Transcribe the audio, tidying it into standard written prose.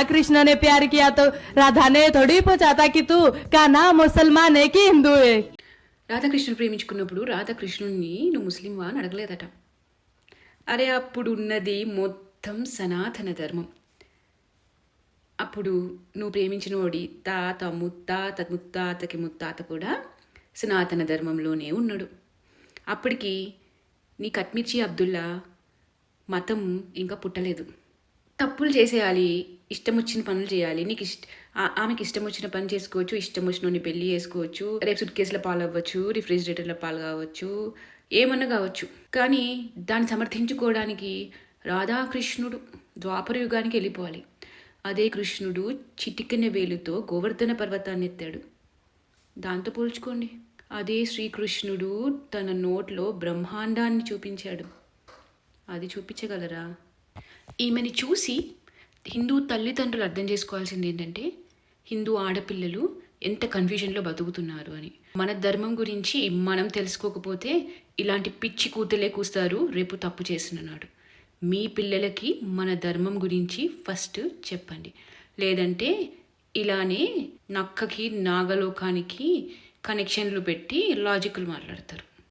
कृष्ण ने प्यार किया तो राधा ने थोड़ी पूछा था कि तू का नाम मुसलमान है कि हिंदू है। రాధాకృష్ణుడు ప్రేమించుకున్నప్పుడు రాధాకృష్ణుడిని నువ్వు ముస్లింవా అని అడగలేదట. అరే అప్పుడు ఉన్నది మొత్తం సనాతన ధర్మం. అప్పుడు నువ్వు ప్రేమించిన వాడి తాత ముత్తాతకి ముత్తాత కూడా సనాతన ధర్మంలోనే ఉన్నాడు. అప్పటికి నీ కట్మిర్చి అబ్దుల్లా మతం ఇంకా పుట్టలేదు. తప్పులు చేసేయాలి, ఇష్టం వచ్చిన పనులు చేయాలి, ఆమెకి ఇష్టం వచ్చిన పని చేసుకోవచ్చు, ఇష్టం వచ్చిన పెళ్లి చేసుకోవచ్చు, రేపు సుట్ కేసుల పాలు అవ్వచ్చు, రిఫ్రిజిరేటర్ల పాలు కావచ్చు, ఏమన్నా కావచ్చు. కానీ దాన్ని సమర్థించుకోవడానికి రాధాకృష్ణుడు ద్వాపర యుగానికి వెళ్ళిపోవాలి. అదే కృష్ణుడు చిటికెన వేలుతో గోవర్ధన పర్వతాన్ని ఎత్తాడు. దాంతో పోల్చుకోండి. అదే శ్రీకృష్ణుడు తన నోట్లో బ్రహ్మాండాన్ని చూపించాడు. అది చూపించగలరా? ఈమెని చూసి హిందూ తల్లిదండ్రులు అర్థం చేసుకోవాల్సింది ఏంటంటే హిందూ ఆడపిల్లలు ఎంత కన్ఫ్యూజన్లో బతుకుతున్నారు అని. మన ధర్మం గురించి మనం తెలుసుకోకపోతే ఇలాంటి పిచ్చి కూతులే కూస్తారు రేపు తప్పు చేస్తున్నాడు. మీ పిల్లలకి మన ధర్మం గురించి ఫస్ట్ చెప్పండి. లేదంటే ఇలానే నక్కకి నాగలోకానికి కనెక్షన్లు పెట్టి లాజిక్లు మాట్లాడతారు.